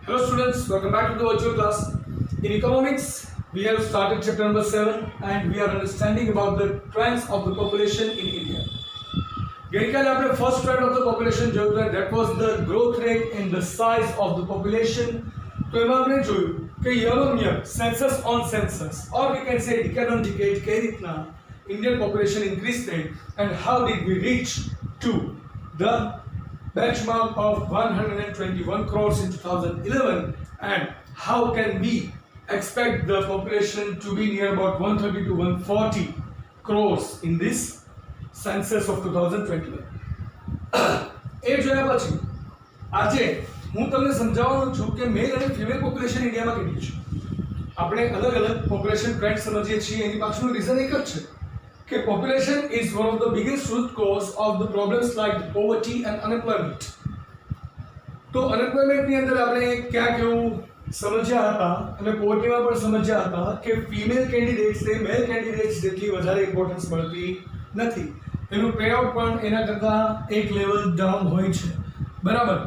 Hello students, welcome back to the virtual class. In economics, we have started chapter number 7 and we are understanding about the trends of the population in India. ગઈકાલે આપણે first trend of the population જોયું હતું, that was the growth rate and the size of the population. તો એમાં આપણે જોયું કે year on year, census on census, or we can say decade on decade, કઈ રીતના Indian population increased and how did we reach to the benchmark of 121 crores in 2011 and how can we expect the population to be near about 130 to 140 crores in this census of 2021. એ જોયા પછી આજે હું તમને સમજાવવાનું છું કે મેલ અને female population ઇન્ડિયામાં કેટલી છે. આપણે અલગ અલગ પોપ્યુલેશન ટ્રેન્ડ સમજીએ છીએ, એની પાછળનું રીઝન એક જ છે કે population is one of the biggest root cause of the problems like poverty and unemployment. તો unemployment ની અંદર આપણે ક્યાં કેવું સમજ્યા હતા અને પોવર્ટીમાં પણ સમજ્યા હતા કે ફિમેલ કેન્ડિડેટ્સ ને મેલ કેન્ડિડેટ્સ જેટલી વધારે ઇમ્પોર્ટન્સ મળતી નથી, એનું પેઆઉટ પણ એના કરતાં એક લેવલ ડાઉન હોય છે. બરાબર,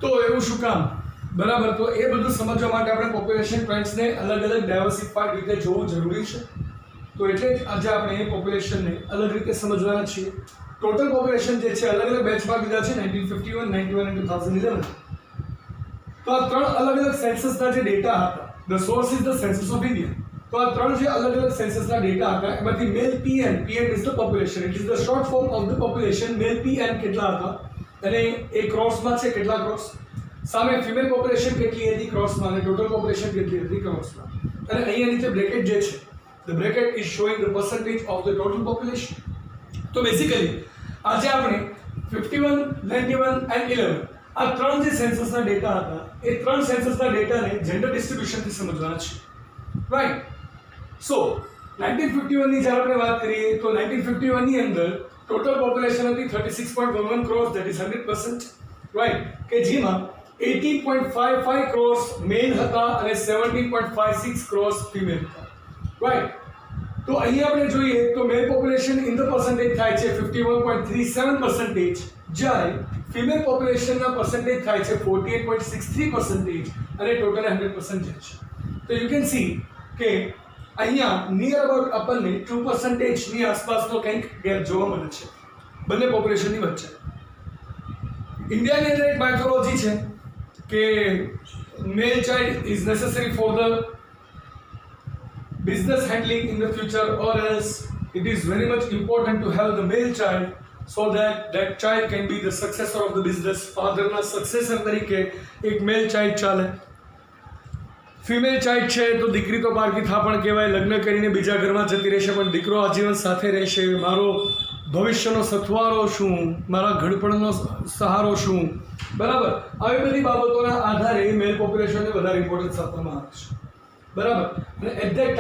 તો એવું શું કામ? બરાબર, તો એ બધું સમજવા માટે આપણે પોપ્યુલેશન ટ્રેન્ડ્સને અલગ અલગ ડાયવર્સિફાઈડ રીતે જોવું જરૂરી છે. તો એટલે જ આજે આપણે એ પોપ્યુલેશનને અલગ રીતે સમજવાના છીએ. ટોટલ પોપ્યુલેશન જે છે અલગ અલગ બેચમાં લીધા છે 1951, 91 અને 2011. તો આ ત્રણ અલગ અલગ સેન્સસના જે ડેટા હતા, the source is the census of India. તો આ ત્રણ જે અલગ અલગ સેન્સસના ડેટા હતા એમાંથી male PN is the population, it is the short form of the population. Male PN કેટલા હતા અને એ ક્રોસમાં છે, કેટલા ક્રોસ, સામે ફિમેલ પોપ્યુલેશન કેટલી હતી ક્રોસમાં અને ટોટલ પોપ્યુલેશન કેટલી હતી ક્રોસમાં. અને અહીંયા નીચે બ્રેકેટ જે છે, the bracket is showing the percentage of the total population. તો બેઝિકલી આજે આપણે 51, 91 and 11 આ ત્રણ જે સેન્સસના ડેટા હતા એ ત્રણ સેન્સસના ડેટાને જેન્ડર ડિસ્ટ્રીબ્યુશનથી સમજવાના છે, રાઈટ? સો 1951 ની જ્યારે આપણે વાત કરીએ તો 1951 ની અંદર ટોટલ પોપ્યુલેશન હતી 36.11 crores, that is 100%, રાઈટ? કે જેમાં 18.55 crores મેલ હતા અને 17.56 crores ફિમેલ હતા, રાઈટ? તો અહીંયા આપણે જોઈએ તો male population in the percentage થાય છે 51.37%, જ્યારે ફિમેલ પોપ્યુલેશનના પર્સન્ટેજ થાય છે 48.63% અને ટોટલ 100% જાય છે. તો યુ કેન સી કે અહીંયા નિયર અબાઉટ આપણને 2% ની આસપાસનો કંઈક ગેપ જોવા મળે છે બંને પોપ્યુલેશનની વચ્ચે. ઇન્ડિયાની અંદર એક માઇથોલોજી છે કે male child is necessary for the business handling in the future, or else it is very much important to have the male child so that that child can be the successor of the business. Father na successor તરીકે એક male child ચાલે. Female child છે તો દીકરી તો પારકી થાપણ કહેવાય, લગ્ન કરીને બીજા ઘરમાં જતી રહેશે પણ દીકરો આજીવન સાથે રહેશે. મારો ભવિષ્યનો સથવારો શું, મારા ઘડપણનો સહારો શું, બરાબર? આવી બધી બાબતોના આધારે મેલ પોપ્યુલેશનને વધારે ઇમ્પોર્ટન્સ આપવામાં આવે છે, બરાબર? અને એટ ધેટ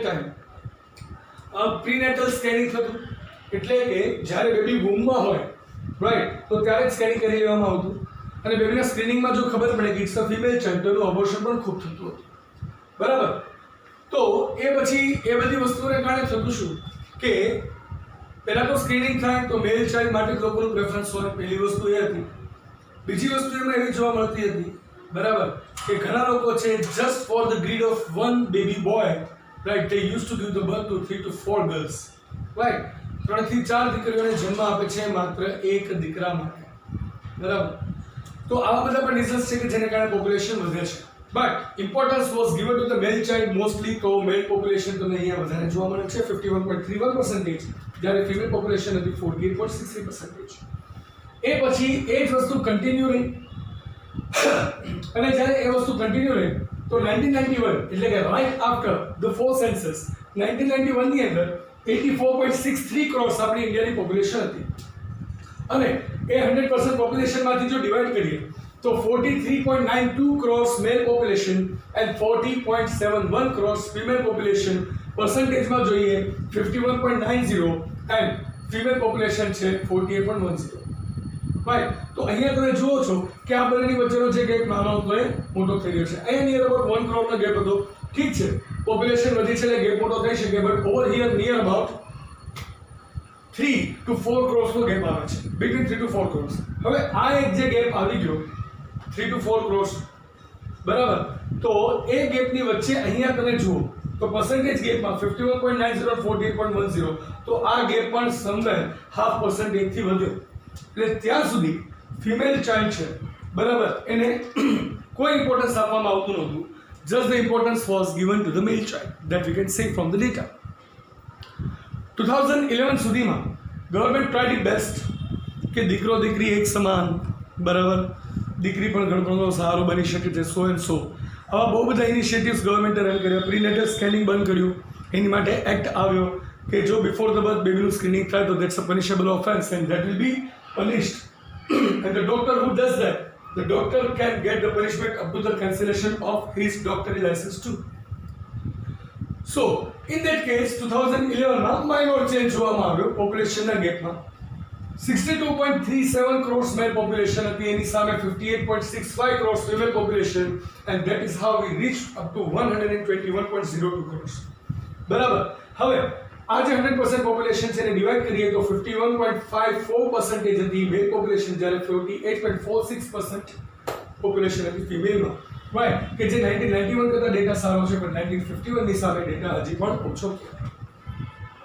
ટાઈમ પ્રીનેટલ સ્કેનિંગ થતું, એટલે કે જ્યારે બેબી વૂમમાં હોય, રાઈટ, તો ત્યારે જ સ્કેનિંગ કરી લેવામાં આવતું અને બેબીના સ્ક્રીનિંગમાં જો ખબર પડે કે ઇટ્સ અ ફિમેલ ચાઇલ્ડ તો એનું અબોર્શન પણ ખૂબ થતું હતું, બરાબર? તો એ પછી એ બધી વસ્તુઓને કારણે થતું શું કે પહેલાં તો સ્ક્રીનિંગ થાય તો મેલ ચાઇલ્ડ માટે લોકોનું પ્રેફરન્સ હોય, પહેલી વસ્તુ એ હતી. બીજી વસ્તુ એમાં એવી જોવા મળતી હતી, બરાબર, કે ઘણા લોકો છે just for the greed of one baby boy, right, they use to give the birth to 3 to 4 girls, right? 3 થી 4 દીકરીઓને જન્મ આપે છે માત્ર એક દીકરા માટે, બરાબર? તો આવા બધા પણ રીઝન્સ છે કે જેને કારણે પોપ્યુલેશન વધે છે. But importance was given to the male child mostly. તો મેલ પોપ્યુલેશન તમને અહીંયા વધારે જોવા મળે છે 51.31%, જ્યારે ફિમેલ પોપ્યુલેશન હતી 48.63%. એ પછી એ જ વસ્તુ કન્ટિન્યુ રહી અને જ્યારે એ વસ્તુ કન્ટિન્યુ રહી તો 1991 એટલે કે right after the four census 1991 ની અંદર 84.63 crores આપણી ઇન્ડિયાની પોપ્યુલેશન હતી અને એ 100% પોપ્યુલેશનમાંથી જો ડિવાઈડ કરીએ તો 43.92 crores male population and 40.71 crores female population. પર્સન્ટેજમાં જોઈએ 51.90 એન્ડ ફિમેલ પોપ્યુલેશન છે 48.10, રાઈટ? તો અહીંયા તમે જુઓ છો કે આ બંનેની વચ્ચેનો જે ગેપ નાનો હતો એ મોટો થઈ ગયો છે. અહીંયા નિયર અબાઉટ 1 crore ગેપ હતો, ઠીક છે, પોપ્યુલેશન વધી છે એટલે ગેપ મોટો થઈ શકે, but over here near about 3 to 4 crores નો ગેપ આવે છે, between 3 to 4 crores. હવે આ એક જે ગેપ આવી ગયો 3 to 4 crores, બરાબર. તો એ ગેપની વચ્ચે અહીંયા તમે જુઓ તો પર્સન્ટેજ ગેપમાં 51.90 48.10, તો આ ગેપ પણ સમવેર 0.5% થી વધ્યો. એટલે ત્યાં સુધી ફિમેલ ચાઇલ્ડ છે, બરાબર, એને કોઈ ઇમ્પોર્ટન્સ આપવામાં આવતું નહોતું. Just the importance was given to the male child, that we can say from the data. 2011 સુધીમાં ગવર્મેન્ટ ટ્રાઈડ ઇટ બેસ્ટ કે દીકરો દીકરી એક સમાન, બરાબર, દીકરી પણ ઘણો સહારો બની શકે છે, સો એન્ડ સો. આવા બહુ બધા ઇનિશિયેટિવ્સ ગવર્મેન્ટે રન કર્યા. પ્રીનેટલ સ્કેનિંગ બંધ કર્યું, એની માટે એક્ટ આવ્યો કે જો બિફોર ધ બર્થ બેબીનું સ્ક્રીનિંગ થાય તો that's a punishable offence and that will be punished. And the doctor who does that, the doctor can get the punishment up to the cancellation of his doctorate license too. So, in that case, 2011 માં minor change જોવામાં આવ્યો પોપ્યુલેશનના ગેપમાં. 62.37 crores male population હતી, એની સામે 58.65 crores female population, and that is how we reached up to 121.02 crores. બરાબર. હવે આ જે 100% population છે એને ડિવાઈડ કરીએ તો 51.54% હતી મેલ પોપ્યુલેશન, જ્યારે 48.46% પોપ્યુલેશન હતી ફિમેલમાં, રાઈટ, કે જે 1991 કરતા ડેટા સારો છે, પણ 1951 ની સામે ડેટા હજી પણ ઓછો છે.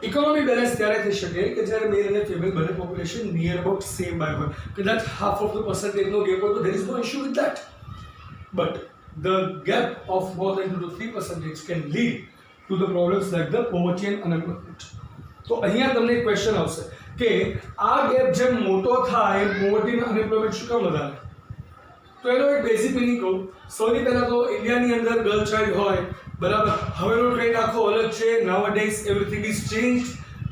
ઇકોનોમી બેલેન્સ ત્યારે થઈ શકે કે જ્યારે મેલ અને ફિમેલ બંને population near about same by હોય. કદાચ હાફ ઓફ ધ પર્સન્ટેજનો ગેપ હોય તો there is no issue with that, but the gap of more than 2 to 3% can lead to the problems like the poverty and unemployment. તો અહીંયા તમને એક question આવશે કે આ ગેપ જેમ મોટો થાય પોવર્ટી અને અનએમ્પ્લોયમેન્ટ શું કામ વધારે? તો એનો એક બેઝિક મિનિંગ કહું. સૌથી પહેલાં તો ઇન્ડિયાની અંદર ગર્લ ચાઇલ્ડ હોય, બરાબર. હવેનો ટ્રેન્ડ આખો અલગ છે. નાઉઅડેઝ એવરીથિંગ ઇઝ ચેન્જ,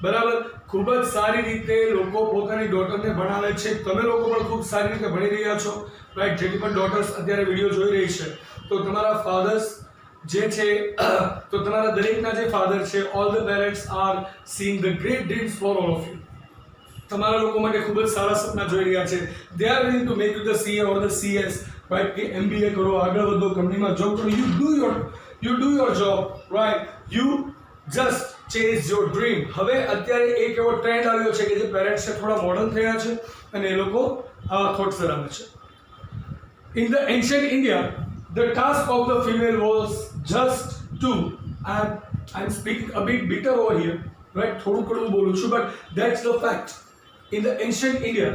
બરાબર. ખૂબ જ સારી રીતે લોકો પોતાની ડોટરને ભણાવે છે. તમે લોકો પણ ખૂબ સારી રીતે ભણી રહ્યા છો, રાઈટ. જેટલી પણ ડોટર્સ અત્યારે વિડીયો જોઈ રહી છે, તો તમારા ફાધર્સ જે છે, તો તમારા દરેકના જે ફાધર છે, all the parents are seeing the great dreams for all of you. તમારા લોકો માટે ખૂબ જ સારા સપના જોઈ રહ્યા છે. They are willing to make you the CA or the CS, right, કે એમબીએ કરો, આગળ વધો, કંપનીમાં જોબ કરો. You do your job, right. You just chase your dream. હવે અત્યારે એક એવો ટ્રેન્ડ આવ્યો છે કે જે પેરેન્ટ્સ છે થોડા મોડર્ન થયા છે અને એ લોકો આવા થોટ્સ ધરાવે છે. In the ancient India, the task of the female was just to, I'm speaking a bit bitter over here, right, થોડું કડવું બોલું છું, but that's the fact. In the ancient India,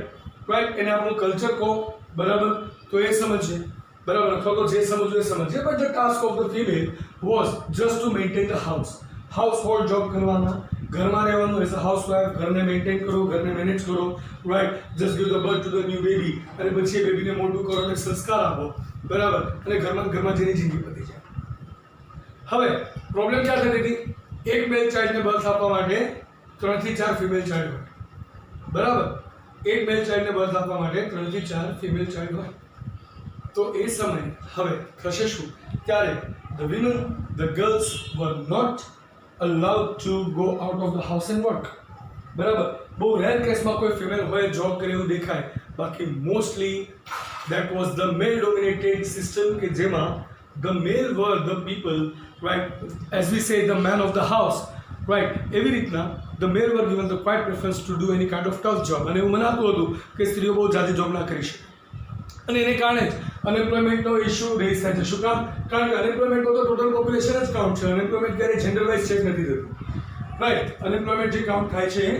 right, એને આપણું કલ્ચર કહો, બરાબર, તો એ સમજીએ, બરાબર, અથવા તો જે સમજવું એ સમજીએ, but the task of the female was just to maintain the house. Household job કરવાના, ઘરમાં રહેવાનું, એઝ અ હાઉસવાઇફ, ઘરને મેન્ટેન કરો, ઘરને મેનેજ કરો, right. Just give the birth to the new baby, અને પછી એ બેબીને મોટું કરો અને સંસ્કાર આપો, બરાબર, અને ઘરમાં જેની જિંદગી પતી જાય. હવે પ્રોબ્લેમ ક્યાં થતી હતી? એક મેલ ચાઇલ્ડને બર્થ આપવા માટે 3 થી 4 ફિમેલ ચાઇલ્ડ હોય, બરાબર. એક મેલ ચાઇલ્ડને બર્થ આપવા માટે 3 થી 4 ફિમેલ ચાઇલ્ડ હોય. તો એ સમયે હવે થશે શું? ત્યારે the women, the girls were not allowed to go out of the house and work, બરાબર. બહુ રેર કેસમાં કોઈ ફિમેલ હોય જોબ કરે એવું દેખાય, બાકી mostly that was the male dominated system કે જેમાં the male were the people, right, as we say the man of the house, right. એવી રીતના the male were given the quite preference to do any kind of tough job, અને એવું મનાતું હતું કે સ્ત્રીઓ બહુ જાજી જોબ ના કરી શકે, અને એને કારણે જ અનએમ્પ્લોયમેન્ટનો ઇશ્યુ રેઝ થાય છે. શું કામ? કારણ કે અનએમ્પ્લોયમેન્ટમાં તો ટોટલ પોપ્યુલેશન જ કાઉન્ટ છે. અનએમ્પ્લોયમેન્ટ ક્યારેય જેન્ડર વાઇઝ ચેક નથી થતું, રાઈટ. અનએમ્પ્લોયમેન્ટ જે કાઉન્ટ થાય છે એ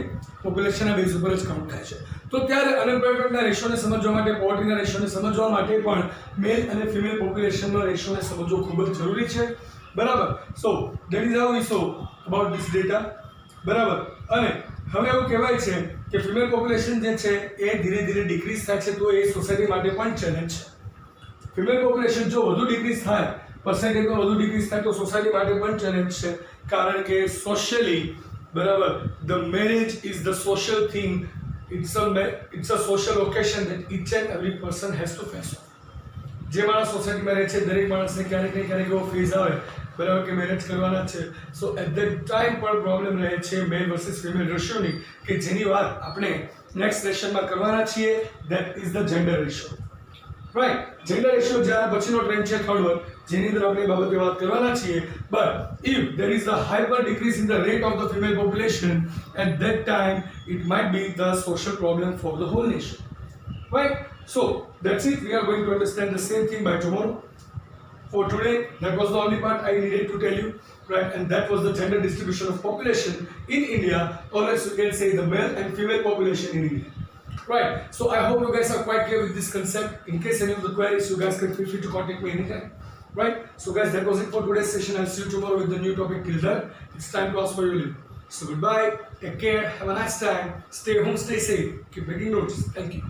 પોપ્યુલેશનના બેઝ ઉપર જ કાઉન્ટ થાય છે. તો ત્યારે અનએમ્પ્લોયમેન્ટના રેશિયોને સમજવા માટે, પોવર્ટીના રેશિયોને સમજવા માટે પણ મેલ અને ફિમેલ પોપ્યુલેશનના રેશિયોને સમજવો ખૂબ જ જરૂરી છે, બરાબર. So that is how we so about this data, બરાબર. અને હવે એવું કહેવાય છે કે ફિમેલ પોપ્યુલેશન જે છે એ ધીરે ધીરે ડિક્રીઝ થાય છે, તો એ સોસાયટી માટે પણ ચેલેન્જ છે. ફિમેલ પોપ્યુલેશન જો વધુ ડિક્રીઝ થાય, પર્સન્ટેજમાં વધુ ડિક્રીઝ થાય તો સોસાયટી માટે પણ ચેલેન્જ છે, કારણ કે સોશિયલી, બરાબર, the marriage is the social thing. It's a social occasion that each and every person has to face off. જે માણસ સોસાયટીમાં રહે છે દરેક માણસને ક્યારેક ને ક્યારેક એવો ફેઝ આવે, બરાબર, કે મેરેજ કરવાના છે. સો એટ ધેટ ટાઈમ પણ પ્રોબ્લેમ રહે છે મેલ વર્સિસ ફિમેલ રેશિયોની, કે જેની વાત આપણે નેક્સ્ટ સેશનમાં કરવાના છીએ. That is the gender ratio, right. Gender ratio જ્યાં પછીનો ટ્રેન્ડ છે થર્ડ વન, જેની અંદર આપણે એ બાબતે વાત કરવાના છીએ. But if there is a hyper decrease in the rate of the female population, at that time it might be the social problem for the whole nation. Right? So that's it. We are going to understand the same thing by tomorrow. For today, that was the only part I needed to tell you, right? And that was the gender distribution of population in India, or else you can say the male and female population in India. Right. So I hope you guys are quite clear with this concept. In case any of the queries, you guys can feel free to contact me anytime. Right. So guys, that was it for today's session. I'll see you tomorrow with the new topic. Till then, it's time to ask for your leave. So goodbye. Take care. Have a nice time. Stay home. Stay safe. Keep making notes. Thank you.